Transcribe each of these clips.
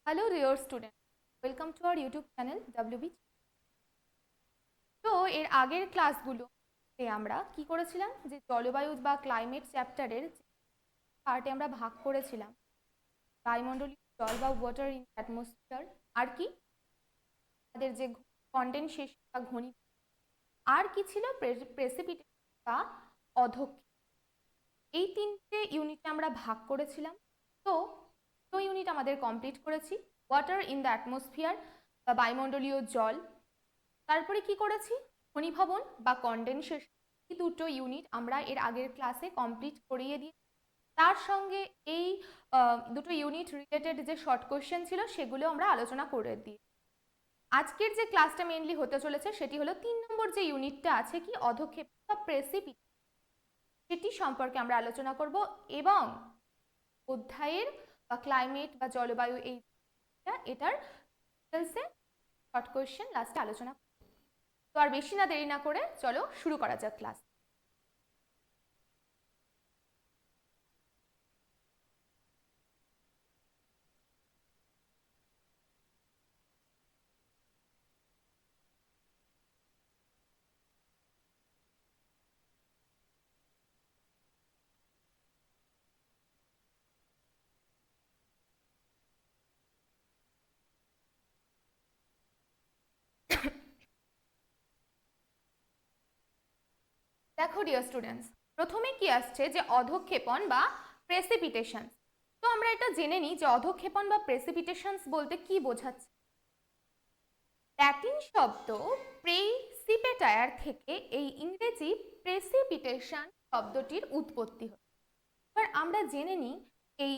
Hello dear student, welcome to our YouTube channel WB। তো এর আগের ক্লাসগুলোতে আমরা কি করেছিলাম যে জলবায়ু বা ক্লাইমেট চ্যাপ্টারের পার্টে আমরা ভাগ করেছিলাম বায়ুমণ্ডলীয় জল বা ওয়াটার ইন অ্যাটমসফিয়ার, আর কি আমাদের যে কনডেনসেশন বা ঘনীভূত, আর কি ছিল প্রেসিপিটেশন বা অধক্ষেপণ। এই তিনটে ইউনিটে আমরা ভাগ করেছিলাম। তো ইউনিট আমাদের কমপ্লিট করেছি, ওয়াটার ইন দ্য অ্যাটমসফিয়ার বা বায়ুমণ্ডলীয় জল। তারপরে কি করেছি, ঘনীভবন বা কনডেনসেশন। এই দুটো ইউনিট আমরা এর আগের ক্লাসে কমপ্লিট করিয়ে দিই। তার সঙ্গে এই দুটো ইউনিট রিলেটেড যে শর্ট কোয়েশ্চেন ছিল সেগুলো আমরা আলোচনা করে দিই। আজকের যে ক্লাসটা মেইনলি হতে চলেছে সেটি হলো 3 নম্বর যে ইউনিটটা আছে কি অধক্ষেপণ বা প্রেসিপিটেশন, সেটি সম্পর্কে আমরা আলোচনা করব এবং অধ্যায়ের বা ক্লাইমেট বা জলবায়ু এটার ডিটেলসে শর্ট কোয়েশ্চেন লাস্টে আলোচনা। তো আর বেশি না দেরি না করে চলো শুরু করা যাক ক্লাস। দেখো ডিয়ার স্টুডেন্টস, প্রথমে কি আসছে যে অধক্ষেপণ বা প্রেসিপিটেশন। তো আমরা এটা জেনে নিই যে অধক্ষেপণ বা প্রেসিপিটেশনস বলতে কি বোঝাচ্ছে। ল্যাটিন শব্দ প্রেসিপিটায়ার থেকে এই ইংরেজি প্রেসিপিটেশন শব্দটির উৎপত্তি হয়। এবার আমরা জেনে নিই এই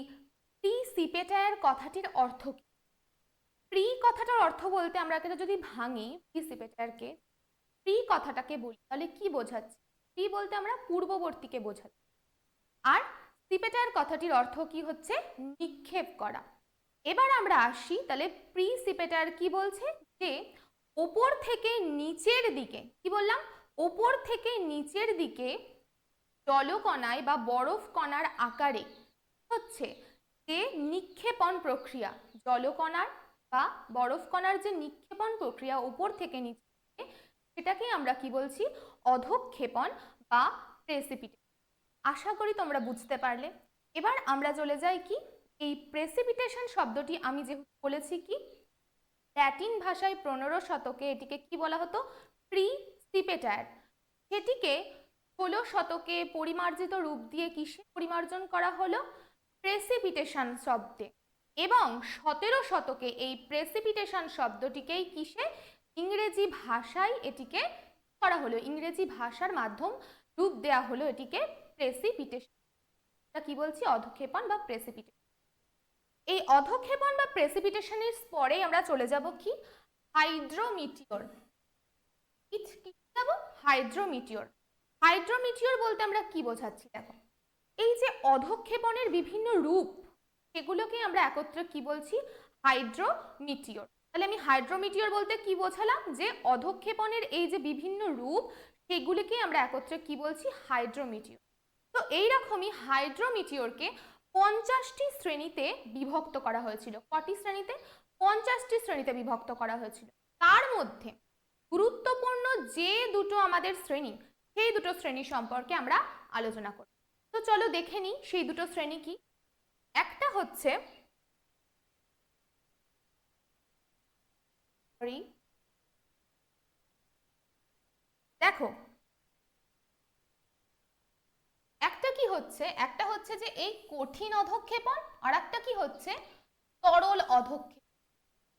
প্রিসিপিটায়ার কথাটির অর্থ কি। প্রি কথাটার অর্থ বলতে আমরা যদি ভাঙি প্রিসিপিটায়ারকে, প্রি কথাটাকে বলি তাহলে কি বোঝাচ্ছে। প্রি বলতে আমরা পূর্ববর্তীকে বোঝাচ্ছি, আর সিপেটার কথাটির অর্থ কি হচ্ছে নিক্ষেপ করা। এবার আমরা আসি তাহলে প্রিসিপেটার কি বলছে, যে ওপর থেকে নিচের দিকে, কি বললাম, ওপর থেকে নিচের দিকে জলকণায় বা বরফ কণার আকারে হচ্ছে যে নিক্ষেপণ প্রক্রিয়া, জলকণার বা বরফ কণার যে নিক্ষেপণ প্রক্রিয়া ওপর থেকে নিচে, সেটাকে আমরা কি বলছি অধক্ষেপণ বা প্রেসিপিটেশন। আশা করি তোমরা বুঝতে পারলে। এবার আমরা চলে যাই কি এই প্রেসিপিটেশন শব্দটি আমি যেহেতু বলেছি কি ল্যাটিন ভাষায় 15 শতকে এটিকে কি বলা হতো প্রিসিপিটায়ার, সেটিকে 16 শতকে পরিমার্জিত রূপ দিয়ে কিসে পরিমার্জন করা হলো প্রেসিপিটেশন শব্দে, এবং 17 শতকে এই প্রেসিপিটেশন শব্দটিকেই কিসে ইংরেজি ভাষায় এটিকে করা হলো, ইংরেজি ভাষার মাধ্যম রূপ দেয়া হলো এটিকে প্রেসিপিটেশন। এটা কি বলছি অধক্ষেপণ বা প্রেসিপিটেশন। এই অধক্ষেপণ বা প্রেসিপিটেশনের পরে আমরা চলে যাব কি হাইড্রোমিটিওর। কি যাব হাইড্রোমিটিওর। হাইড্রোমিটিওর বলতে আমরা কি বোঝাচ্ছি দেখো, এই যে অধক্ষেপণের বিভিন্ন রূপ সেগুলোকে আমরা একত্রে কি বলছি হাইড্রোমিটিওর। তাহলে আমি হাইড্রোমিটিওর বলতে কি বোঝালাম, যে অধক্ষেপণের এই যে বিভিন্ন রূপ সেগুলিকে আমরা একত্রে কি বলছি হাইড্রোমিটিওর। তো এইরকমই হাইড্রোমিটিওরকে 50টি শ্রেণীতে বিভক্ত করা হয়েছিল। কটি শ্রেণীতে? 50টি শ্রেণীতে বিভক্ত করা হয়েছিল। তার মধ্যে গুরুত্বপূর্ণ যে দুটো আমাদের শ্রেণী, সেই দুটো শ্রেণী সম্পর্কে আমরা আলোচনা করব। তো চলো দেখে নিই সেই দুটো শ্রেণী কি। একটা হচ্ছে দেখো, একটা হচ্ছে যে এই কঠিন অধক্ষেপণ, আর একটা কি হচ্ছে তরল অধক্ষেপণ।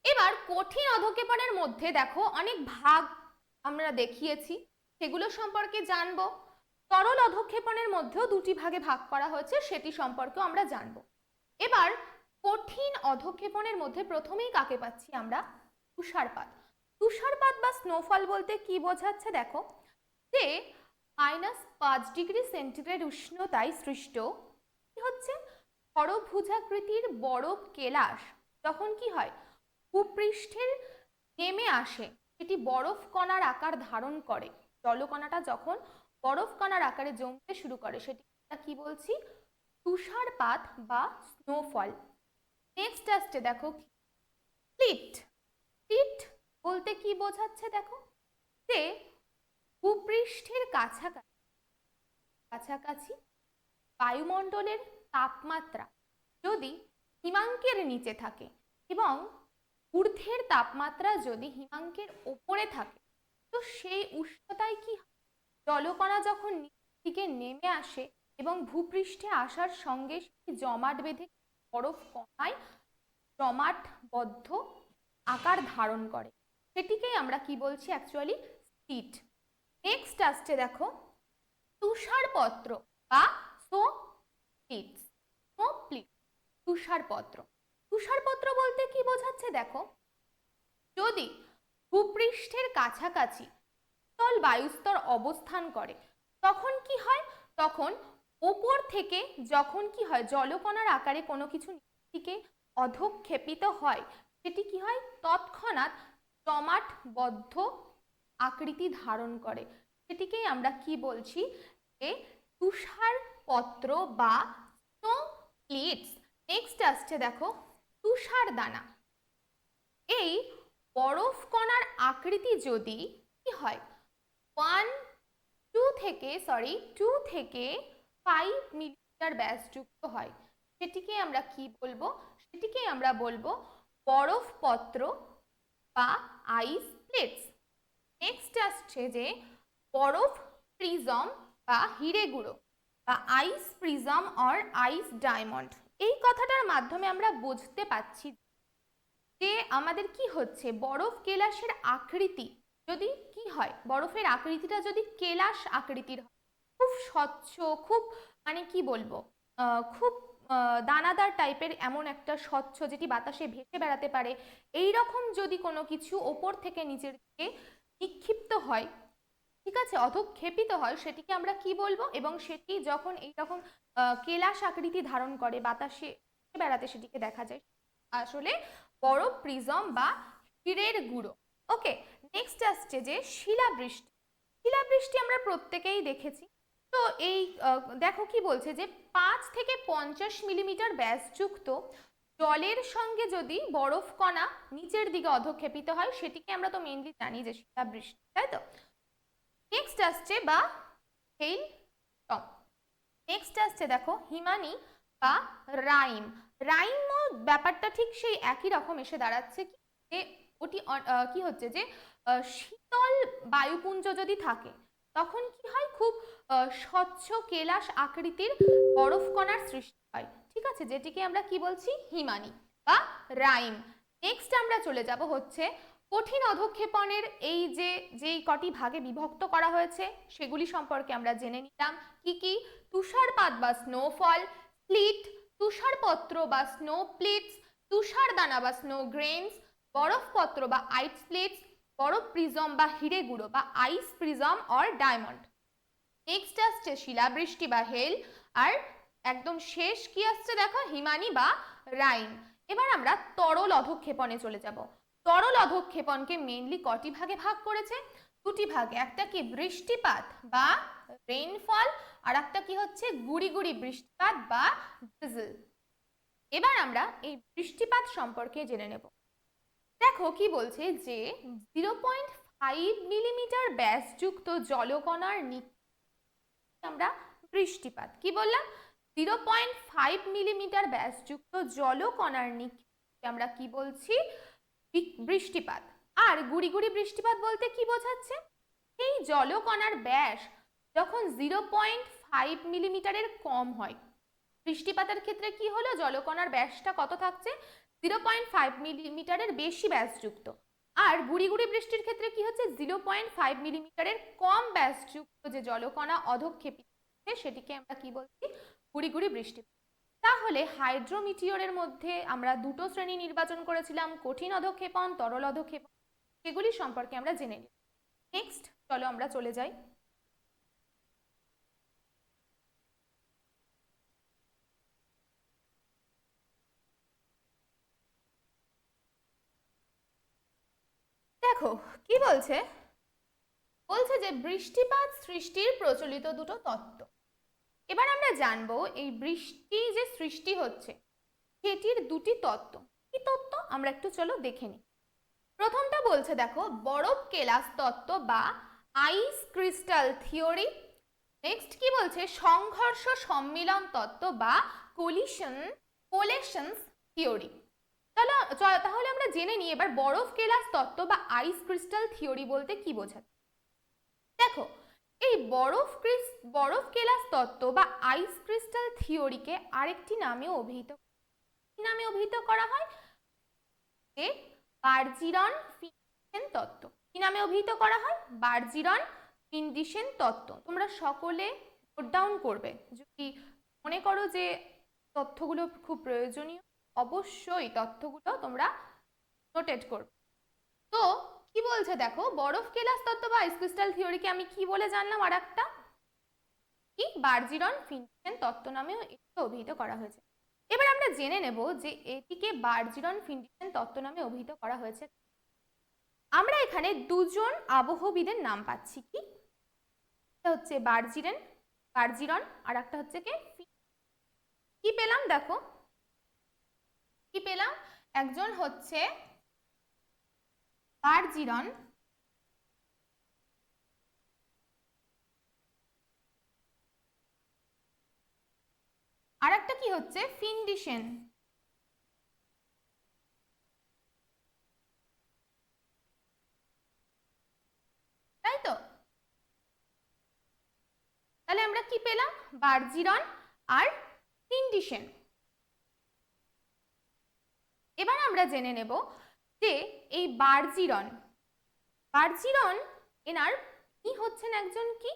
এবার কঠিন অধক্ষেপণের মধ্যে দেখো অনেক ভাগ আমরা দেখিয়েছি, সেগুলো সম্পর্কে জানবো। তরল অধক্ষেপণের মধ্যেও দুটি ভাগে ভাগ করা হয়েছে, সেটি সম্পর্কেও আমরা জানবো। এবার কঠিন অধক্ষেপণের মধ্যে প্রথমেই কাকে পাচ্ছি আমরা, তুষারপাত। তুষারপাত বা স্নোফল বলতে কি বোঝাচ্ছে দেখো, যে -5 ডিগ্রি সেন্টিগ্রেড উষ্ণতায় সৃষ্ট কি হচ্ছে খরভুজাকৃতির বরফ কেলাস যখন কি হয় ভূপৃষ্ঠের নেমে আসে, সেটি বরফ কণার আকার ধারণ করে। জলকণাটা যখন বরফ কণার আকারে জমতে শুরু করে সেটি কি বলছি তুষারপাত বা স্নোফল। নেক্সট আসছে দেখো স্প্লিট। স্প্লিট বলতে কি বোঝাচ্ছে দেখো, যে ভূপৃষ্ঠের কাছাকাছি বায়ুমণ্ডলের তাপমাত্রা যদি হিমাঙ্কের নিচে থাকে এবং ঊর্ধ্বের তাপমাত্রা যদি হিমাঙ্কের ওপরে থাকে, তো সেই উষ্ণতায় কি জলকণা যখন নিচের দিকে নেমে আসে এবং ভূপৃষ্ঠে আসার সঙ্গে জমাট বেঁধে বরফ কণায় জমাটবদ্ধ আকার ধারণ করে, সেটিকেই আমরা কি বলছি অ্যাকচুয়ালি স্প্লিট। নেক্সট আসছে দেখো তুষারপত্র বা স্নো প্লিটস। স্নো প্লিট, তুষারপত্র। তুষারপত্র বলতে কি বোঝাচ্ছে দেখো, যদি ভূপৃষ্ঠের কাছাকাছি শীতল বায়ুস্তর অবস্থান করে তখন কি হয়, তখন ওপর থেকে যখন কি হয় জলকণার আকারে কোনো কিছু দিকে অধঃক্ষেপিত হয়, সেটি কি হয় তৎক্ষণাৎ জমাটবদ্ধ আকৃতি ধারণ করে, সেটিকেই আমরা কি বলছি যে তুষারপত্র বা স্নো প্লিটস। নেক্সট আসছে দেখো তুষার দানা। এই বরফ কণার আকৃতি যদি কি হয় 2 থেকে 5 মিলিমিটার ব্যাসযুক্ত হয়, সেটিকে আমরা কি বলবো, সেটিকে আমরা বলবো বরফপত্র বা আইস প্লেটস। নেক্সট আসছে যে বরফ প্রিজম বা হিরে গুঁড়ো বা আইস প্রিজম অর আইস ডায়মন্ড। এই কথাটার মাধ্যমে আমরা বুঝতে পাচ্ছি যে আমাদের কি হচ্ছে, বরফ কেলাসের আকৃতি যদি কি হয়, বরফের আকৃতিটা যদি কেলাস আকৃতির হয়, খুব স্বচ্ছ, খুব মানে কি বলবো খুব দানাদার টাইপের, এমন একটা স্বচ্ছ যেটি বাতাসে ভেসে বেড়াতে পারে, এই রকম যদি কোনো কিছু ওপর থেকে নিচের দিকে নিক্ষিপ্ত হয়, ঠিক আছে, অধঃক্ষেপিত হয়, সেটিকে আমরা কি বলবো, এবং সেটি যখন এইরকম কেলাস আকৃতি ধারণ করে বাতাসে বেড়াতে সেটিকে দেখা যায়, আসলে বরফ প্রিজম বা হীরের গুঁড়ো। ওকে, নেক্সট আসছে যে শিলাবৃষ্টি। শিলাবৃষ্টি আমরা প্রত্যেকেই দেখেছি। তো এই দেখো কি বলছে যে 5 থেকে 50 মিলিমিটার ব্যাসযুক্ত জলের সঙ্গে যদি বরফ কণা নিচের দিকে অধঃক্ষেপিত হয়, সেটিকে আমরা তো মেইনলি জানি যে শিলাবৃষ্টি, তাই তো। নেক্সট আসছে বা হেইল স্টর্ম। নেক্সট আসছে দেখো হিমানি বা রাইম। রাইম ব্যাপারটা ঠিক সেই একই রকম এসে দাঁড়াচ্ছে, কি যে ওটি কি হচ্ছে যে শীতল বায়ুপুঞ্জ যদি থাকে তখন কি হয়, খুব স্বচ্ছ কেলাস আকৃতির বরফ কণার সৃষ্টি হয়, ঠিক আছে, যেটিকে আমরা কি বলছি হিমানি বা রাইম। নেক্সট আমরা চলে যাব হচ্ছে কঠিন অধঃক্ষেপণের এই যে যেই কটি ভাগে বিভক্ত করা হয়েছে সেগুলি সম্পর্কে আমরা জেনে নিলাম। কি কি? তুষারপাত বা স্নোফল, স্প্লিট, তুষারপত্র বা স্নো প্লিটস, তুষারদানা বা স্নো গ্রেনস, বরফপত্র বা আইস প্লেটস, বরফ প্রিজম বা হিরে গুঁড়ো বা আইস প্রিজম অর ডায়মন্ড। নেক্সট আসছে শিলাবৃষ্টি বা হেল, আর একদম শেষ কি আসছে দেখো হিমানি বা রাইন। এবার আমরা তরল অধঃক্ষেপণে চলে যাব। তরল অধঃক্ষেপণকে মেইনলি কটি ভাগে ভাগ করেছে? দুটি ভাগে, একটা কি বৃষ্টিপাত বা রেইনফল, আর একটা কি হচ্ছে গুড়ি গুড়ি বৃষ্টিপাত বা ড্রিজল। এবার আমরা এই বৃষ্টিপাত সম্পর্কে জেনে নেব। দেখো কি বলছে যে 0.5 মিলিমিটার ব্যাসযুক্ত জলকণার আমরা বৃষ্টিপাত, কি বললাম 0.5 মিলিমিটার ব্যাসযুক্ত জলকণার নিক্ষেপকে আমরা কি বলছি বৃষ্টিপাত। আর গুড়ি গুড়ি বৃষ্টিপাত বলতে কি বোঝাচ্ছে, এই জলকণার ব্যাস যখন 0.5 মিলিমিটারের কম হয়, বৃষ্টিপাতের ক্ষেত্রে কি হলো, জলকণার ব্যাসটা কত থাকছে 0.5 মিলিমিটারের বেশি ব্যাসযুক্ত, আর গুড়ি গুড়ি বৃষ্টির ক্ষেত্রে কি হচ্ছে 0.5 মিলিমিটারের কম ব্যাসযুক্ত যে জলকণা অধঃক্ষেপিত হচ্ছে সেটিকে আমরা কি বলছি গুড়ি গুড়ি বৃষ্টিপাত। তাহলে হাইড্রোমিটিওরের মধ্যে আমরা দুটো শ্রেণী নির্বাচন করেছিলাম, কঠিন অধঃক্ষেপণ, তরল অধঃক্ষেপণ, সেগুলি সম্পর্কে আমরা জেনে নিই। নেক্সট চলো আমরা চলে যাই। দেখো কি বলছে, বলছে যে বৃষ্টিপাত সৃষ্টির প্রচলিত দুটো তত্ত্ব। এবার আমরা জানবো এই বৃষ্টি যে সৃষ্টি হচ্ছে সেটির দুটি তত্ত্ব। কি তত্ত্ব? আমরা একটু চলো দেখে নিই। প্রথমটা বলছে দেখো বরফ কেলাস তত্ত্ব বা আইস ক্রিস্টাল থিওরি। নেক্সট কি বলছে সংঘর্ষ সম্মিলন তত্ত্ব বা কোলেশনস থিওরি। তাহলে আমরা জেনে নিই এবার বরফ কেলাস তত্ত্ব বা আইস ক্রিস্টাল থিওরি বলতে কি বোঝায়। দেখো এই বরফ কেলাস তত্ত্ব বা আইস ক্রিস্টাল থিওরিকে আরেকটি নামেও অভিহিত করা হয়, যে বার্জিরন ফিন্ডিশেন তত্ত্ব। কি নামে অভিহিত করা হয়? বার্জিরন ফিন্ডিশেন তত্ত্ব। তোমরা সকলে নোট ডাউন করবে, যদি মনে করো যে তথ্যগুলো খুব প্রয়োজনীয়, অবশ্যই তথ্যগুলো তোমরা নোটেট করবে। তো কি বলছে দেখো বরফ কেলাস তত্ত্ব বা আইস ক্রিস্টাল থিওরিকে আমি কি বলে জানলাম, আর একটা কি বার্জিরন ফিন্ডিশেন তত্ত্ব নামেও এটিকে অভিহিত করা হয়েছে। এবার আমরা জেনে নেব যে এটিকে বার্জিরন ফিন্ডিশেন তত্ত্ব নামে অভিহিত করা হয়েছে। আমরা এখানে দুজন আবহবিদের নাম পাচ্ছি, কি হচ্ছে বার্জিরন আর একটা হচ্ছে কি পেলাম দেখো, কি পেলাম, একজন হচ্ছে বার্জিরন আর একটা কি হচ্ছে ফিন্ডিশেন। তাই তো, তাহলে আমরা কি পেলাম বার্জিরন আর ফিন্ডিশেন। এবার আমরা জেনে নেব যে এই বার্জিরন এনার কি হচ্ছেন একজন কি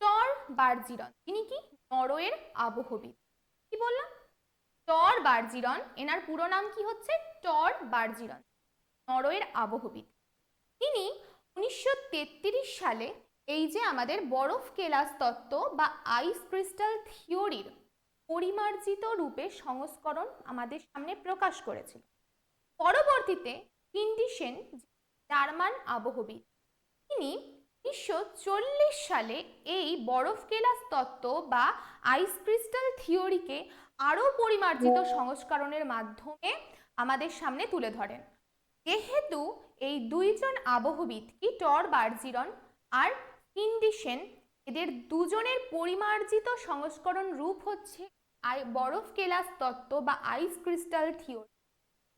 টর বার্জিরন, তিনি কি নরওয়ের আবহবিদ। কি বললাম? টর বার্জিরন, এনার পুরো নাম কি হচ্ছে টর বার্জিরন, নরওয়ের আবহবিদ। তিনি 1933 সালে এই যে আমাদের বরফ কেলাস তত্ত্ব বা আইস ক্রিস্টাল থিওরির পরিমার্জিত রূপে সংস্করণ আমাদের সামনে প্রকাশ করেছিল। পরবর্তীতে ফিন্ডিশেন জার্মান আবহবিদ, তিনি 1940 সালে এই বরফ কেলাস তত্ত্ব বা আইস ক্রিস্টাল থিওরিকে আরও পরিমার্জিত সংস্করণের মাধ্যমে আমাদের সামনে তুলে ধরেন। যেহেতু এই দুইজন আবহবিদ কি টর বার্জিরন আর ফিন্ডিশেন, এদের দুজনের পরিমার্জিত সংস্করণ রূপ হচ্ছে বরফ কেলাস তত্ত্ব বা আইস ক্রিস্টাল থিওরি,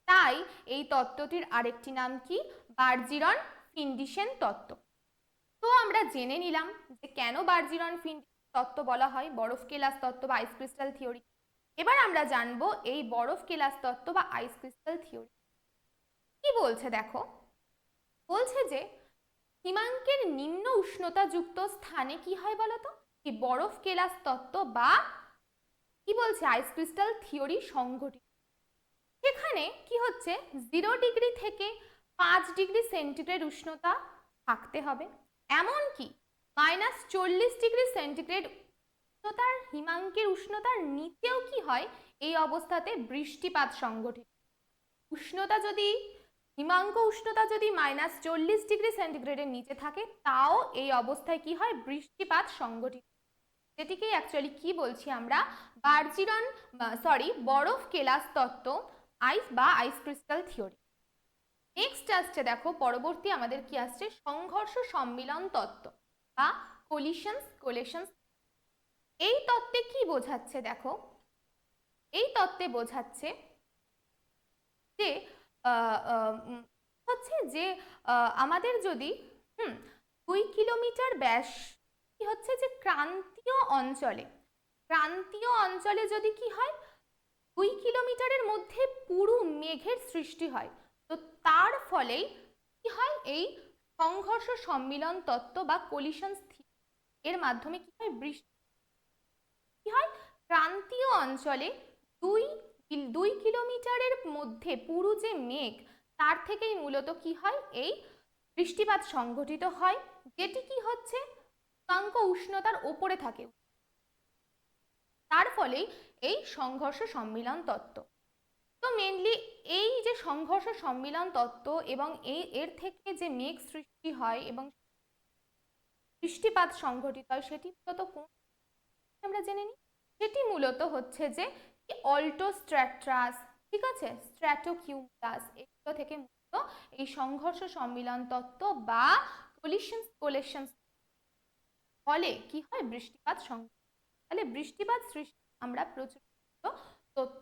তাই এই তত্ত্বটির আরেকটি নাম কি বার্জিরন ফিন্ডিশেন তত্ত্ব। তো আমরা জেনে নিলাম যে কেন বার্জিরন ফিন্ডিশেন তত্ত্ব বলা হয় বরফ কেলাস তত্ত্ব বা আইস ক্রিস্টাল থিওরি। এবার আমরা জানবো এই বরফ কেলাস তত্ত্ব বা আইস ক্রিস্টাল থিওরি কি বলছে। দেখো বলছে যে হিমাঙ্কের নিম্ন উষ্ণতাযুক্ত স্থানে কি হয় বলতো, এই বরফ কেলাস তত্ত্ব বা কি বলছে আইস ক্রিস্টাল থিওরি সংঘটিত। সেখানে কি হচ্ছে 0 ডিগ্রি থেকে 5 ডিগ্রি সেন্টিগ্রেড উষ্ণতা থাকতে হবে, এমনকি -40 ডিগ্রি সেন্টিগ্রেড উষ্ণতার হিমাঙ্কের উষ্ণতার নিচেও কি হয় এই অবস্থাতে বৃষ্টিপাত সংঘটিত। হিমাঙ্ক উষ্ণতা যদি -40 ডিগ্রি সেন্টিগ্রেডের নিচে থাকে, তাও এই অবস্থায় কি হয় বৃষ্টিপাত সংঘটিত, যেটিকে অ্যাকচুয়ালি কি বলছি আমরা বরফ কেলাস তত্ত্ব আইস ক্রিস্টাল থিওরি। নেক্সট আসছে দেখো পরবর্তী আমাদের কি আসছে সংঘর্ষ সম্মিলন তত্ত্ব বা কোলেশনস। এই তত্ত্বে কি বোঝাচ্ছে দেখো, এই তত্ত্বে বোঝাচ্ছে যে হচ্ছে যে আমাদের যদি 2 কিলোমিটার ব্যাস কি হচ্ছে যে ক্রান্তীয় অঞ্চলে যদি কি হয় 2 কিলোমিটারের মধ্যে পুরু মেঘের সৃষ্টি হয়, তো তার ফলেই কি হয় এই সংঘর্ষ সম্মিলন তত্ত্ব বা কোলিশনস এর মাধ্যমে কি হয় বৃষ্টি কি হয় ক্রান্তীয় অঞ্চলে 2 কিলোমিটারের মধ্যে পুরু যে মেঘ তার থেকেই মূলত কি হয় এই বৃষ্টিপাত সংঘটিত হয়, যেটি কি হচ্ছে হিমাঙ্ক উষ্ণতার ওপরে থাকে, তার ফলে এই সংঘর্ষ সম্মিলন তত্ত্ব। তো মেনলি এই যে সংঘর্ষ সম্মিলন তত্ত্ব এবং এর থেকে যে মেঘ সৃষ্টি হয় এবং বৃষ্টিপাত সংঘটিত হয় সেটি মূলত কোন আমরা জেনে নিই, সেটি মূলত হচ্ছে যে অল্টোস্ট্র্যাটাস, ঠিক আছে, স্ট্র্যাটোকিউমুলাস, এগুলো থেকে মূলত এই সংঘর্ষ সম্মিলন তত্ত্ব বা কোলিশন ফলে কি হয়, বৃষ্টিপাত সংঘটিত। তাহলে বৃষ্টিপাত সৃষ্টি আমরা প্রচুর তথ্য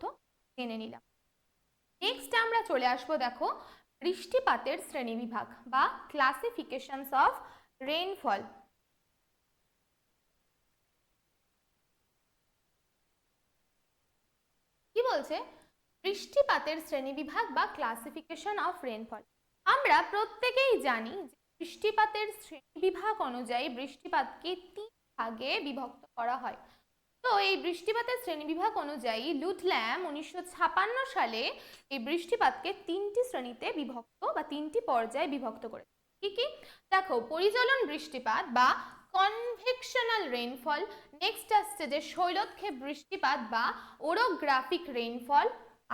জেনে নিলাম। নেক্সট আমরা চলে আসবো দেখো বৃষ্টিপাতের শ্রেণীবিভাগ বা ক্লাসিফিকেশনস অফ রেইনফল। কি বলছে, বৃষ্টিপাতের শ্রেণীবিভাগ বা ক্লাসিফিকেশন অফ রেইনফল। আমরা প্রত্যেকেই জানি যে বৃষ্টিপাতের শ্রেণীবিভাগ অনুযায়ী বৃষ্টিপাতকে 3 ভাগে বিভক্ত করা হয়। তো এই বৃষ্টিপাতের শ্রেণীবিভাগ অনুযায়ী লুটল্যাম 1956 সালে এই বৃষ্টিপাতকে 3টি শ্রেণীতে বিভক্ত বা 3টি পর্যায়ে বিভক্ত করে। কি কি দেখো, পরিচলন বৃষ্টিপাত বা কনভেকশনাল রেইনফল, নেক্সট আসছে যে শৈলক্ষেপ বৃষ্টিপাত বা ওরোগ্রাফিক রেইনফল,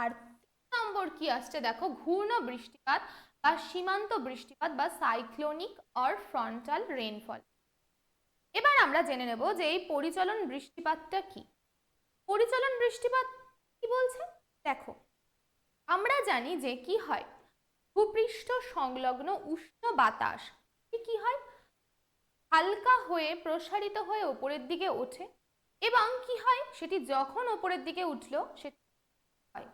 আর 3 নম্বর কি আসছে দেখো ঘূর্ণ বৃষ্টিপাত বা সীমান্ত বৃষ্টিপাত বা সাইক্লোনিক অর ফ্রন্টাল রেইনফল। এবার আমরা জেনে নেব যে এই পরিচলন বৃষ্টিপাতটা কি। পরিচলন বৃষ্টিপাত কি বলছে দেখো, আমরা জানি যে কি হয়, ভূপৃষ্ঠ সংলগ্ন উষ্ণ বাতাস কি হয়, হালকা হয়ে প্রসারিত হয়ে উপরের দিকে ওঠে এবং কি হয়, সেটি যখন উপরের দিকে উঠলো সেটি হয়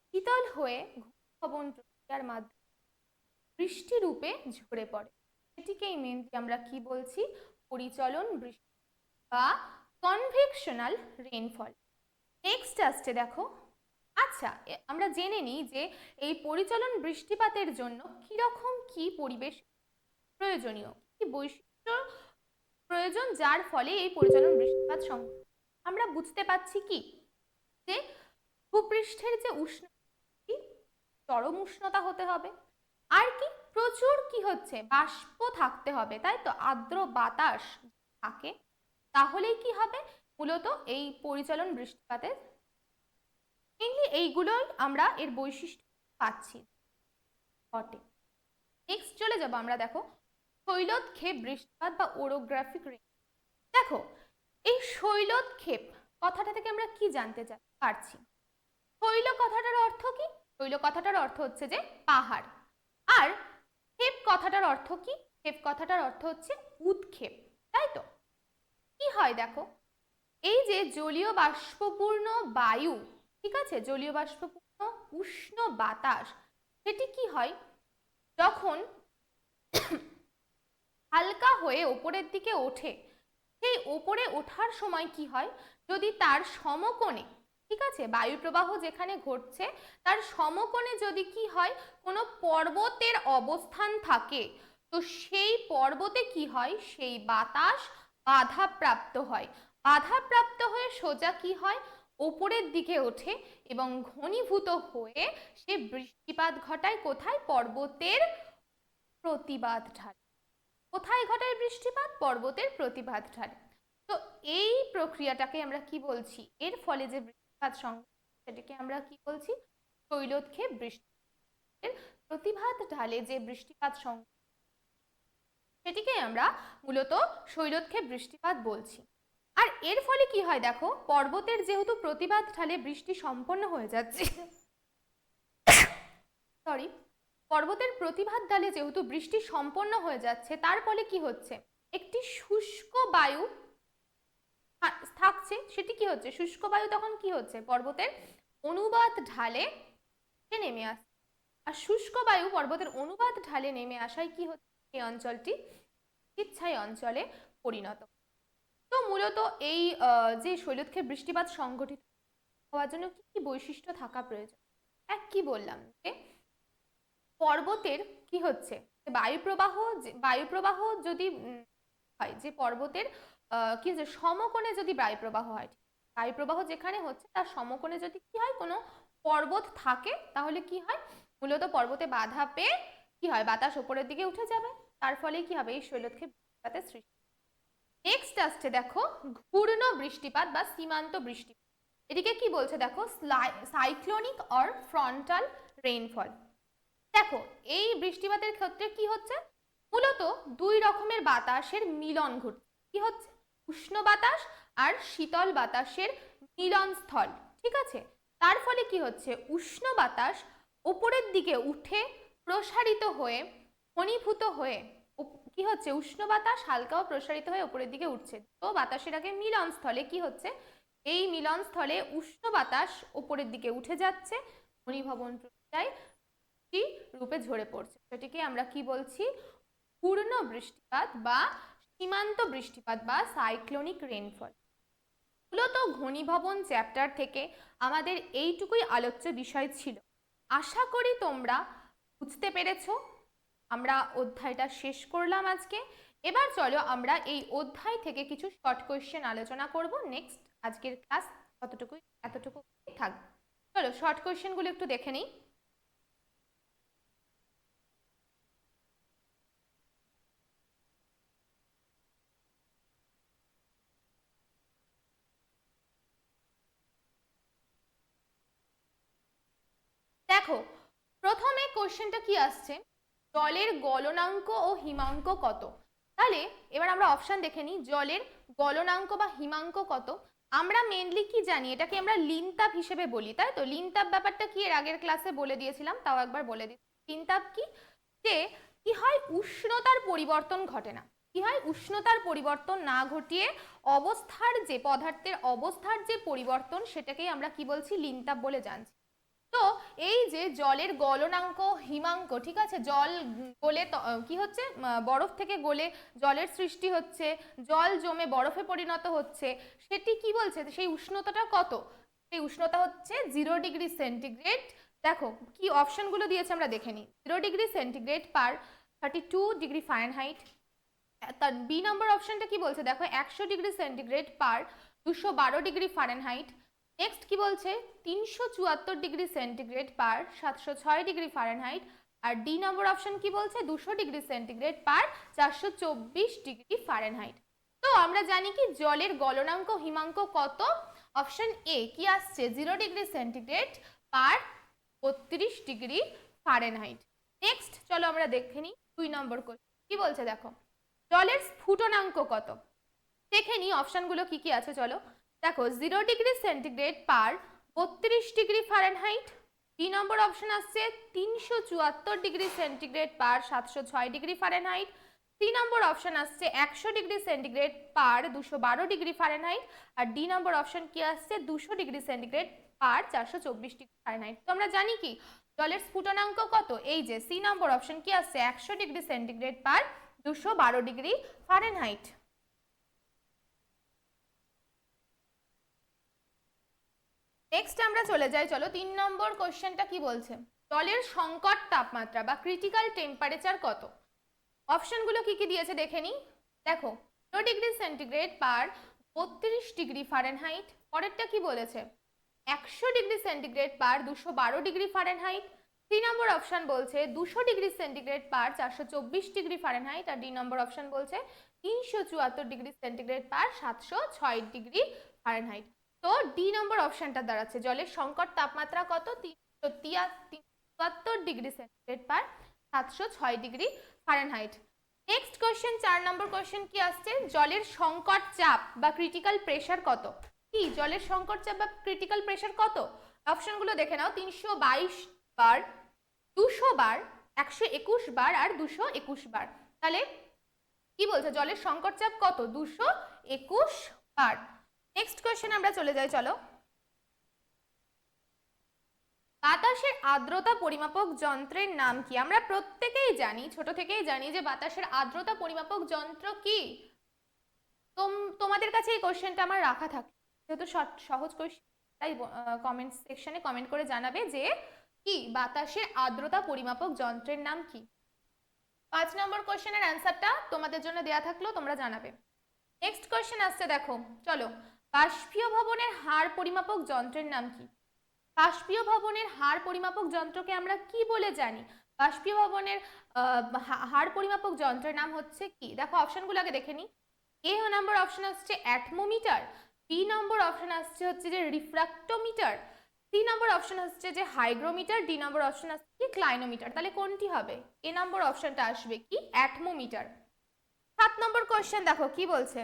শীতল হয়ে ঘূর্ণভবন প্রক্রিয়ার মাধ্যমে বৃষ্টি রূপে ঝরে পড়ে। এটিকেই মেনলি আমরা কি বলছি, পরিচলন বৃষ্টি বা কনভেকশনাল রেইনফল। নেক্সট আসছে দেখো, আচ্ছা আমরা জেনে নিই যে এই পরিচলন বৃষ্টিপাতের জন্য কিরকম কি পরিবেশ প্রয়োজনীয়, কি বৈশিষ্ট্য প্রয়োজন যার ফলে এই পরিচলন বৃষ্টিপাত আমরা বুঝতে পাচ্ছি কি যে ভূপৃষ্ঠের যে উষ্ণতা চরম উষ্ণতা হতে হবে, আর কি প্রচুর কি হচ্ছে বাষ্প থাকতে হবে, তাই তো আর্দ্র বাতাস থাকে, তাহলেই কি হবে মূলত এই পরিচলন বৃষ্টিপাতের মেইনলি এইগুলোই আমরা এর বৈশিষ্ট্য পাচ্ছি ঘটে। নেক্সট চলে যাব আমরা দেখো শৈলক্ষেপ বৃষ্টিপাত বা ওরোগ্রাফিক রেইন। দেখো এই শৈলক্ষেপ কথাটা থেকে আমরা কি জানতে পারছি, শৈল কথাটার অর্থ কি, শৈল কথাটার অর্থ হচ্ছে যে পাহাড়, আর ক্ষেপ কথাটার অর্থ কি, ক্ষেপ কথাটার অর্থ হচ্ছে উৎক্ষেপ, তাই তো। কি হয় দেখো, এই যে জলীয় বাষ্পপূর্ণ বায়ু, ঠিক আছে, জলীয় বাষ্পপূর্ণ উষ্ণ বাতাস, সেটি কি হয় যখন হালকা হয়ে ওপরের দিকে ওঠে, সেই ওপরে ওঠার সময় কি হয়, যদি তার সমকোণে, ঠিক আছে, বায়ু প্রবাহ যেখানে ঘটছে তার সমকোণে যদি কি হয় কোনো পর্বতের অবস্থান থাকে, তো সেই পর্বতে কি হয়, সেই বাতাস বাধাপ্রাপ্ত হয়, বাধাপ্রাপ্ত হয়ে সোজা কি হয় ওপরের দিকে ওঠে এবং ঘনীভূত হয়ে সে বৃষ্টিপাত ঘটায় কোথায়, পর্বতের প্রতিবাদ ঢালে। কোথায় ঘটায় বৃষ্টিপাত, পর্বতের প্রতিবাদ ঢালে। তো এই প্রক্রিয়াটাকে আমরা কি বলছি, এর ফলে যে বৃষ্টিপাত সেটাকে আমরা কি বলছি, শৈলক্ষেপ বৃষ্টিপাতের প্রতিবাদ ঢালে যে বৃষ্টিপাত সেটিকে আমরা মূলত শৈলক্ষেপ বৃষ্টিপাত বলছি। আর এর ফলে কি হয় দেখো, পর্বতের যেহেতু প্রতিবাদ ঢালে বৃষ্টি সম্পন্ন হয়ে যাচ্ছে, সরি, পর্বতের প্রতিবাদ ঢালে যেহেতু বৃষ্টি সম্পন্ন হয়ে যাচ্ছে, তার ফলে কি হচ্ছে, একটি শুষ্ক বায়ু থাকছে, সেটি কি হচ্ছে, শুষ্ক বায়ু তখন কি হচ্ছে পর্বতের অনুবাদ ঢালে নেমে আসছে, আর শুষ্ক বায়ু পর্বতের অনুবাদ ঢালে নেমে আসায় কি হচ্ছে, এই অঞ্চলটি শীতছাই অঞ্চলে পরিণত। তো মূলত এই যে শৈলক্ষেপ বৃষ্টিপাত সংঘটিত হওয়ার জন্য কি কি বৈশিষ্ট্য থাকা প্রয়োজন, এক কি বললাম যে পর্বতের কি হচ্ছে, বায়ু প্রবাহ যদি হয়, যে পর্বতের কি হচ্ছে সমকোণে যদি বায়ু প্রবাহ হয়, বায়ু প্রবাহ যেখানে হচ্ছে তার সমকোণে যদি কি হয় কোনো পর্বত থাকে, তাহলে কি হয় মূলত পর্বতে বাধা পেয়ে কি হয় বাতাস উপরের দিকে উঠে যাবে, তার ফলে কি হবে এই শৈলক্ষেপ বৃষ্টিপাতের সৃষ্টি। নেক্সট আসছে দেখো ঘূর্ণ বৃষ্টিপাত বা সীমান্ত বৃষ্টিপাত। এদিকে কি বলছে দেখো, সাইক্লোনিক অর ফ্রন্টাল রেইনফল। দেখো এই বৃষ্টিপাতের ক্ষেত্রে কি হচ্ছে, মূলত দুই রকমের বাতাসের মিলন ঘটছে, কি হচ্ছে উষ্ণ বাতাস আর শীতল বাতাসের মিলন স্থল, ঠিক আছে। তার ফলে কি হচ্ছে, উষ্ণ বাতাস উপরের দিকে উঠে প্রসারিত হয়ে ঘনীভূত হয়ে কি হচ্ছে, উষ্ণ বাতাস হালকা ও প্রসারিত হয়ে উপরের দিকে উঠছে। তো বাতাসের আগে মিলন স্থলে কি হচ্ছে, এই মিলন স্থলে উষ্ণ বাতাস উপরের দিকে উঠে যাচ্ছে, ঘনীভবন প্রক্রিয়ায় রূপে ঝরে পড়ছে। সেটিকে আমরা কি বলছি, পূর্ণ বৃষ্টিপাত বা সীমান্ত বৃষ্টিপাত বা সাইক্লোনিক রেইনফল। মূলত ঘনীভবন চ্যাপ্টার থেকে আমাদের এইটুকুই আলোচ্য বিষয় ছিল। আশা করি তোমরা বুঝতে পেরেছো। আমরা অধ্যায়টা শেষ করলাম আজকে। এবার চলো আমরা এই অধ্যায় থেকে কিছু শর্ট কোয়েশ্চেন আলোচনা করব। নেক্সট আজকের ক্লাস এতটুকু থাকবে। চলো শর্ট কোয়েশ্চেনগুলো একটু দেখে নিই। দেখো প্রথমে কোশ্চেনটা কি আসছে, জলের গলনাঙ্ক ও হিমাঙ্ক কত। তাহলে এবার আমরা অপশন দেখে নিই, জলের গলনাঙ্ক বা হিমাঙ্ক কত। আমরা মেনলি কি জানি, এটাকে আমরা লিনতাপ হিসেবে বলি, তাই তো। লিনতাপ ব্যাপারটা কি এর আগের ক্লাসে বলে দিয়েছিলাম, তাও একবার বলে দিই। লিনতাপ কি, যে কি হয়, উষ্ণতার পরিবর্তন ঘটে না। কি হয়, উষ্ণতার পরিবর্তন না ঘটিয়ে অবস্থার যে পদার্থের অবস্থার যে পরিবর্তন, সেটাকেই আমরা কি বলছি, লিনতাপ বলে জানছি। তো এই যে জলের গলনাঙ্ক হিমাঙ্ক, ঠিক আছে, জল গলে কি হচ্ছে, বরফ থেকে গলে জলের সৃষ্টি হচ্ছে, জল জমে বরফে পরিণত হচ্ছে, সেটি কি বলছে, সেই উষ্ণতাটা কত, সেই উষ্ণতা হচ্ছে 0 ডিগ্রি সেন্টিগ্রেড। দেখো কি অপশনগুলো দিয়েছে আমরা দেখে নিই। 0 ডিগ্রি সেন্টিগ্রেড পার 32 ডিগ্রি ফারেনহাইট। তার বি নম্বর অপশনটা কি বলছে, দেখো 100 ডিগ্রি সেন্টিগ্রেড পার 212 ডিগ্রি ফারেনহাইট। নেক্সট কি বলছে, 374 ডিগ্রি সেন্টিগ্রেড পার 706 ডিগ্রি ফারেনহাইট। আর ডি নম্বর অপশন কি বলছে, 200 ডিগ্রি সেন্টিগ্রেড পার 424 ডিগ্রি ফারেনহাইট। তো আমরা জানি কি জলের গলনাঙ্ক হিমাঙ্ক কত, অপশন এ কি আসছে, 0 ডিগ্রি সেন্টিগ্রেড পার 32 ডিগ্রি ফারেনহাইট। নেক্সট চলো আমরা দেখে নিই 2 নম্বর কোশ্চেন কি বলছে। দেখো জলের স্ফুটনাঙ্ক কত, দেখে নিই অপশনগুলো কি কি আছে। চলো দেখো 0 ডিগ্রি সেন্টিগ্রেড পার 32 ডিগ্রি ফারেনহাইট। 2 নম্বর অপশন আসছে 374 ডিগ্রি সেন্টিগ্রেড পার 706 ডিগ্রি ফারেনহাইট। 3 নম্বর অপশন আসছে 100 ডিগ্রি সেন্টিগ্রেড পার 212 ডিগ্রি ফারেনহাইট। আর ডি নম্বর অপশন কি আসছে, 200 ডিগ্রি সেন্টিগ্রেড পার 424 ডিগ্রি ফারেনহাইট। তো আমরা জানি কি জলের স্ফুটনাঙ্ক কত, এই যে সি নম্বর অপশন কি আসছে, 100 ডিগ্রি সেন্টিগ্রেড পার 212 ডিগ্রি ফারেনহাইট। নেক্সট আমরা চলে যাই, চলো 3 নম্বর কোশ্চেনটা কি বলছে, জলের সংকট তাপমাত্রা বা ক্রিটিক্যাল টেম্পারেচার কত। অপশনগুলো কি কি দিয়েছে দেখে নিই। দেখো 0 ডিগ্রি সেন্টিগ্রেড পার 32 ডিগ্রি ফারেনহাইট। পরেরটা কি বলেছে, 100 ডিগ্রি সেন্টিগ্রেড পার 212 ডিগ্রি ফারেনহাইট। 3 নম্বর অপশন বলছে 200 ডিগ্রি সেন্টিগ্রেড পার 424 ডিগ্রি ফারেনহাইট। আর ডি নম্বর অপশন বলছে 374 ডিগ্রি সেন্টিগ্রেড পার 706 ডিগ্রি ফারেনহাইট। তো ডি নম্বর অপশনটা দাঁড়াচ্ছে জলের সংকট তাপমাত্রা কত, 373 ডিগ্রি সেন্টিগ্রেড পার 706 ডিগ্রি ফারেনহাইট। নেক্সট কোশ্চেন 4 নম্বর কোশ্চেন কি আসছে, জলের সংকট চাপ বা ক্রিটিক্যাল প্রেসার কত। কি জলের সংকট চাপ বা ক্রিটিক্যাল প্রেসার কত, অপশনগুলো দেখে নাও, 322 বার, 200 বার, 121 বার আর 221 বার। তাহলে কি বলছে, জলের সংকট চাপ কত, 221 বার। নেক্সট কোশ্চেন আমরা চলে যাই, চলো বাতাসের আর্দ্রতা পরিমাপক যন্ত্রের নাম কি। আমরা প্রত্যেকেই জানি, ছোট থেকেই জানি যে বাতাসের আর্দ্রতা পরিমাপক যন্ত্র কি। তোমাদের কাছে এই কোশ্চেনটা আমার রাখা থাকে, যেহেতু সহজ কোশ্চেন, তাই কমেন্ট সেকশনে কমেন্ট করে জানাবে যে কি বাতাসের আর্দ্রতা পরিমাপক যন্ত্রের নাম কি। 5 নম্বর কোশ্চেনের অ্যান্সারটা তোমাদের জন্য দেয়া থাকলো, তোমরা জানাবে। নেক্সট কোশ্চেন আসছে, দেখো চলো বাষ্পীয় ভবনের হার পরিমাপক যন্ত্রের নাম কি। বাষ্পীয় ভবনের হার পরিমাপক যন্ত্রকে আমরা কি বলে জানি, বাষ্পীয় ভবনের হার পরিমাপক যন্ত্রের নাম হচ্ছে কি। দেখো অপশনগুলো আগে দেখে নিই। এ নম্বর অপশন আসছে অ্যাটমোমিটার, বি নম্বর অপশন আসছে হচ্ছে যে রিফ্র্যাক্টোমিটার, সি নম্বর অপশন হচ্ছে যে হাইগ্রোমিটার, ডি নম্বর অপশন আসছে কি ক্লাইনোমিটার। তাহলে কোনটি হবে, এ নম্বর অপশনটা আসবে কি অ্যাটমোমিটার। 7 নম্বর কোশ্চেন দেখো কি বলছে,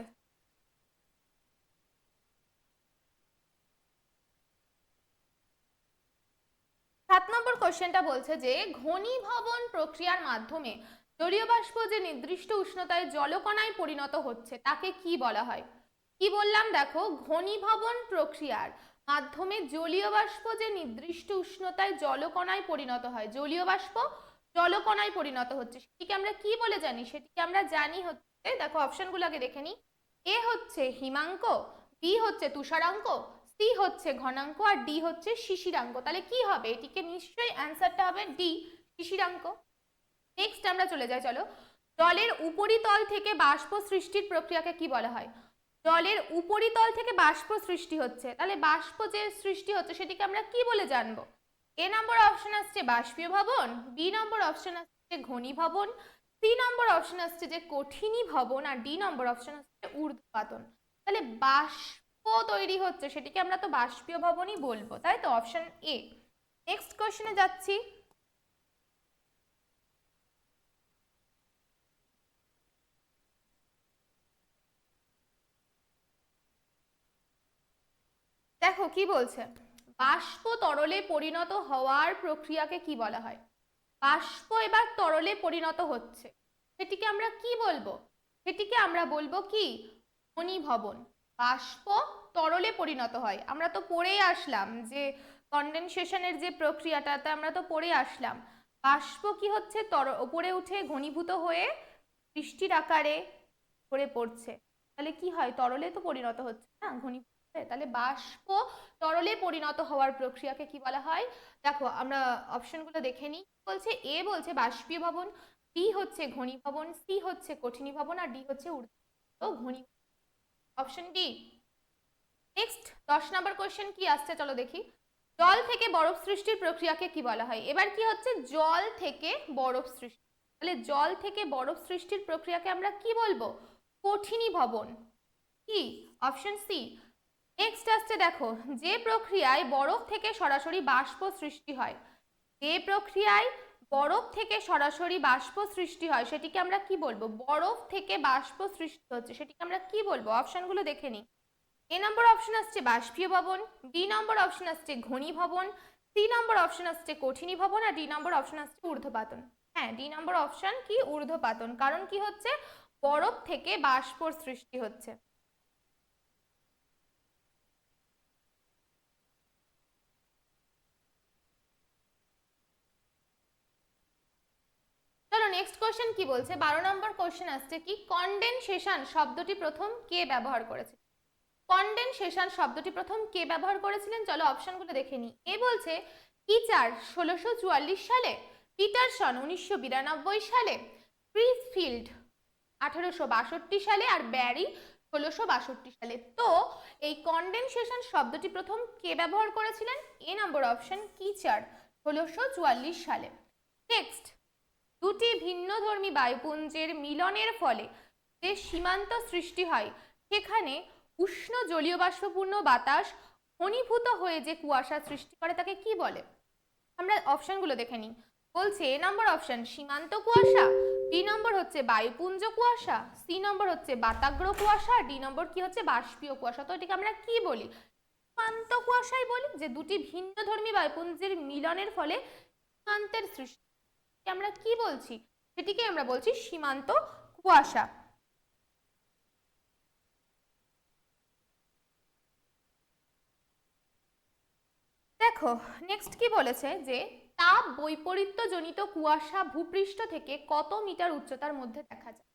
কোশ্চেনটা বলছে যে ঘনীভবন প্রক্রিয়ার মাধ্যমে জলীয় বাষ্প যে নির্দিষ্ট উষ্ণতায় জলকণায় পরিণত হচ্ছে তাকে কি বলা হয়? কি বললাম দেখো, ঘনীভবন প্রক্রিয়ার মাধ্যমে জলীয় বাষ্প যে নির্দিষ্ট উষ্ণতায় জলকণায় পরিণত হয়, জলীয় বাষ্প জলকণায় পরিণত হচ্ছে, সেটিকে আমরা কি বলে জানি? সেটিকে আমরা জানি হচ্ছে, দেখো অপশনগুলো আগে দেখে নিই। এ হচ্ছে হিমাঙ্ক, বি হচ্ছে তুষারাঙ্ক, সি হচ্ছে ঘনাঙ্ক, আর ডি হচ্ছে শিশিরাঙ্ক। তাহলে কি হবে? এটিকে নিশ্চয়ই অ্যান্সারটা হবে ডি, শিশিরাঙ্ক। নেক্সট আমরা চলে যাই, চলো। জলের উপরিতল থেকে বাষ্প সৃষ্টির প্রক্রিয়াকে কি বলা হয়? জলের উপরিতল থেকে বাষ্প সৃষ্টি হচ্ছে, তাহলে বাষ্প যে সৃষ্টি হচ্ছে সেটিকে আমরা কি বলে জানবো? এ নম্বর অপশন আসছে বাষ্পীয় ভবন, বি নম্বর অপশন আসছে ঘনীভবন, সি নম্বর অপশন আসছে যে কঠিনী ভবন, আর ডি নম্বর অপশন আসছে ঊর্ধ্বপাতন। তাহলে বাষ্প তৈরি হচ্ছে সেটিকে আমরা তো বাষ্পীয় ভবনই বলবো, তাই তো, অপশন এ। নেক্সট কোশ্চেনে যাচ্ছি। দেখো কি বলছে, বাষ্প তরলে পরিণত হওয়ার প্রক্রিয়াকে কি বলা হয়? বাষ্প এবার তরলে পরিণত হচ্ছে, সেটিকে আমরা কি বলবো? সেটিকে আমরা বলবো কি? ঘনীভবন। বাষ্প তরলে পরিণত হয়, আমরা তো পড়েই আসলাম যে কনডেনসেশনের যে প্রক্রিয়াটাতে আমরা তো পড়ে আসলাম, বাষ্প কি হচ্ছে, উপরে উঠে ঘনীভূত হয়ে বৃষ্টির আকারে ঝরে পড়ছে, তাহলে কি হয়? তরলে তো পরিণত হচ্ছে না, ঘনীভূত। তাহলে বাষ্প তরলে পরিণত হওয়ার প্রক্রিয়াকে কি বলা হয়? দেখো আমরা অপশনগুলো দেখে নিই। বলছে এ বলছে বাষ্পীয় ভবন, বি হচ্ছে ঘনীভবন, সি হচ্ছে কঠিনী ভবন, আর ডি হচ্ছে ঘনী। Option D. নেক্সট 10 নম্বর কোশ্চেন কি আসছে চলো দেখি। জল থেকে বরফ সৃষ্টির প্রক্রিয়াকে কি বলা হয়? এবার কি হচ্ছে? জল থেকে বরফ সৃষ্টি, তাহলে জল থেকে বরফ সৃষ্টির প্রক্রিয়াকে আমরা কি বলবো? কঠিনী ভবন। কি? Option C. নেক্সট আসছে দেখো, যে প্রক্রিয়ায় বরফ থেকে সরাসরি বাষ্প সৃষ্টি হয়, যে প্রক্রিয়ায় বরফ থেকে সরাসরি বাষ্প সৃষ্টি হয় সেটিকে আমরা কি বলবো? বরফ থেকে বাষ্প সৃষ্টি হচ্ছে, সেটিকে আমরা কি বলবো? অপশনগুলো দেখে নিই। এ নম্বর অপশন আসছে বাষ্পীয় ভবন, বি নম্বর অপশন আসছে ঘনীভবন, সি নম্বর অপশন আসছে কঠিনী ভবন, আর ডি নম্বর অপশন আসছে ঊর্ধ্বপাতন। হ্যাঁ, ডি নম্বর অপশন কি? ঊর্ধ্বপাতন। কারণ কি হচ্ছে? বরফ থেকে বাষ্পর সৃষ্টি হচ্ছে। চলো নেক্সট কোশ্চেন কি বলছে। 12 নম্বর কোশ্চেন আসছে কি, কনডেনসেশন শব্দটি প্রথম কে ব্যবহার করেছে? কনডেনসেশন শব্দটি প্রথম কে ব্যবহার করেছিলেন? চলো অপশনগুলো দেখে নিই। এ বলছে কিচার 1644 সালে, পিটারসন 1992 সালে, ক্রিসফিল্ড 1862 সালে, আর ব্যারি 1662 সালে। তো এই কনডেনসেশন শব্দটি প্রথম কে ব্যবহার করেছিলেন? এ নম্বর অপশন কিচার 1644 সালে। নেক্সট, দুটি ভিন্নধর্মী বায়ুপুঞ্জের মিলনের ফলে যে সীমান্ত সৃষ্টি হয় সেখানে উষ্ণ জলীয় বাষ্পপূর্ণ বাতাস ঘনীভূত হয়ে যে কুয়াশা সৃষ্টি করে তাকে কি বলে? আমরা অপশনগুলো দেখে নিই। বলছে এ নম্বর অপশন সীমান্ত কুয়াশা, বি নম্বর হচ্ছে বায়ুপুঞ্জ কুয়াশা, সি নম্বর হচ্ছে বাতাগ্র কুয়াশা, ডি নম্বর কি হচ্ছে? বাষ্পীয় কুয়াশা। তো এটাকে আমরা কি বলি? সীমান্ত কুয়াশাই বলি, যে দুটি ভিন্নধর্মী বায়ুপুঞ্জের মিলনের ফলে সীমান্তের সৃষ্টি, আমরা কি বলছি? সেটিকে আমরা বলছি সীমান্ত কুয়াশা। দেখো নেক্সট কি বলেছে, যে তাপ বৈপরীত্য জনিত কুয়াশা ভূপৃষ্ঠ থেকে কত মিটার উচ্চতার মধ্যে দেখা যায়?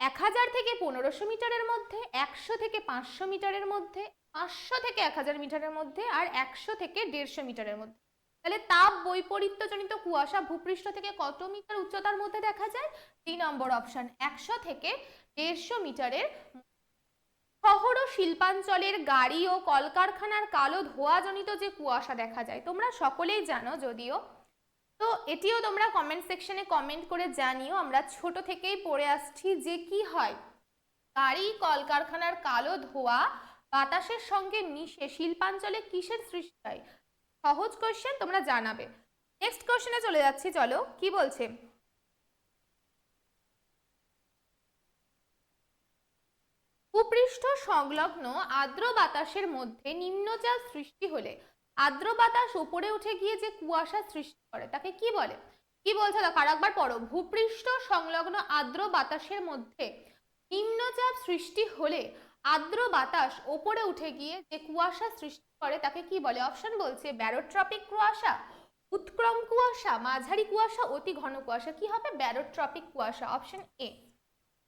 1000 থেকে 1500 মিটারের মধ্যে, 100 থেকে 500 মিটারের মধ্যে, 500 থেকে 1000 মিটারের মধ্যে, আর 100 থেকে 150 মিটারের মধ্যে। তাহলে তাপ বৈপরীত্য জনিত কুয়াশা ভূপৃষ্ঠ থেকে কত মিটার উচ্চতার মধ্যে দেখা যায়? 3 নম্বর অপশন 100 থেকে 150 মিটারের। শহর ও শিল্পাঞ্চলের গাড়ি ও কলকারখানার কালো ধোঁয়াজনিত যে কুয়াশা দেখা যায় তোমরা সকলেই জানো যদিও, তো এটিও তোমরা কমেন্ট সেকশনে কমেন্ট করে জানিও। আমরা ছোট থেকেই পড়ে আসছি যে কি হয়, গাড়ি কলকারখানার কালো ধোঁয়া বাতাসের সঙ্গে মিশে শিল্পাঞ্চলে কিসের সৃষ্টি হয়? সহজ কোশ্চেন, তোমরা জানাবে। নেক্সট কোশ্চেনে চলে যাচ্ছি, চলো কি বলছে। ভূপৃষ্ঠ সংলগ্ন আর্দ্র বাতাসের মধ্যে নিম্নচাপ সৃষ্টি হলে আর্দ্র বাতাস উপরে উঠে গিয়ে যে কুয়াশা সৃষ্টি করে তাকে কি বলে? কি বলছে দেখো আরেকবার পড়ো। ভূপৃষ্ঠ সংলগ্ন আর্দ্র বাতাসের মধ্যে নিম্নচাপ সৃষ্টি হলে আর্দ্র বাতাস ওপরে উঠে গিয়ে যে কুয়াশা সৃষ্টি করে তাকে কি বলে? অপশন বলছে ব্যারোট্রপিক কুয়াশা, উৎক্রম কুয়াশা, মাঝারি কুয়াশা, অতি ঘন কুয়াশা। কি হবে? ব্যারোট্রপিক কুয়াশা, অপশন এ।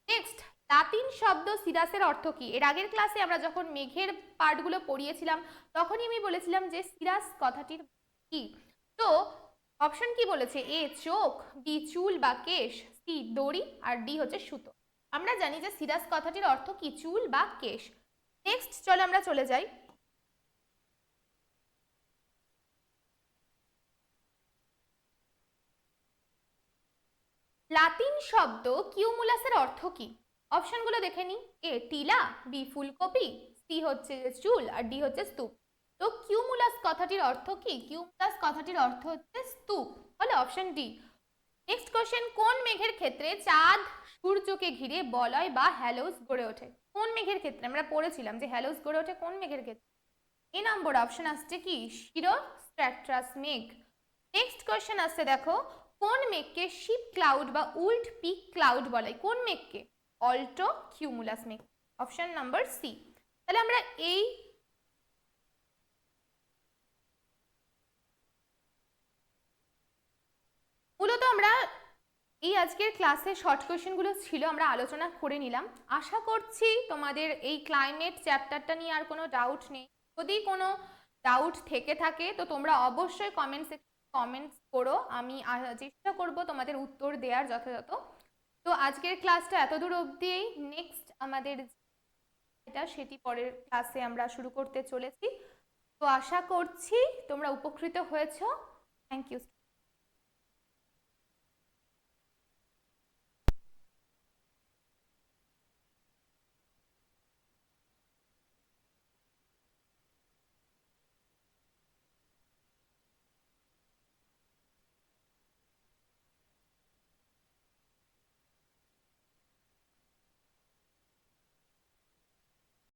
নেক্সট, লাতিন শব্দ সিরাসের অর্থ কি? এর আগের ক্লাসে আমরা যখন মেঘের পার্টগুলো পড়িয়েছিলাম তখনই আমি বলেছিলাম যে সিরাস কথাটির কি। তো অপশন কি বলেছে? এ চোখ, বি চুল বা কেশ, সি দড়ি, আর ডি হচ্ছে সুতো। আমরা জানি যে সিরাস কথাটির অর্থ কি? চুল বা কেশ। নেক্সট চলো আমরা চলে যাই। লাতিন শব্দ কিউমুলাসের অর্থ কি? অপশনগুলো দেখে নি। এ টিলা, বি ফুলকপি, সি হচ্ছে চুল, আর ডি হচ্ছে স্তূপ। তো কিউমুলাস কথাটির অর্থ কি? কিউমুলাস কথাটির অর্থ হচ্ছে স্তূপ, হলো অপশন ডি। নেক্সট কোশ্চেন, কোন মেঘের ক্ষেত্রে চাঁদ সূর্যকে ঘিরে বলয় বা হ্যালোস গড়ে ওঠে? কোন মেঘের ক্ষেত্রে? আমরা পড়েছিলাম যে হ্যালোস গড়ে ওঠে কোন মেঘের ক্ষেত্রে? এ নম্বর অপশন আসছে কি সিরোস্ট্র্যাটাস মেঘ। নেক্সট কোশ্চেন আসছে দেখো, কোন মেঘকে শিপ ক্লাউড বা উল্ট পিক ক্লাউড বলে? কোন মেঘকে? অল্টো কিউমুলাস মেঘ, অপশন নাম্বার সি। তাহলে আমরা এই মূলত আমরা এই আজকের ক্লাসে শর্ট কোয়েশ্চেনগুলো ছিল, আমরা আলোচনা করে নিলাম। আশা করছি তোমাদের এই ক্লাইমেট চ্যাপ্টারটা নিয়ে আর কোনো ডাউট নেই। যদি কোনো ডাউট থেকে থাকে তো তোমরা অবশ্যই কমেন্টস করো, আমি চেষ্টা করব তোমাদের উত্তর দেওয়ার যথাযথ। তো আজকের ক্লাসটা এতদূর অবধি। নেক্সট আমাদের সেটি পরের ক্লাসে আমরা শুরু করতে চলেছি। তো আশা করছি তোমরা উপকৃত হয়েছো। Thank you.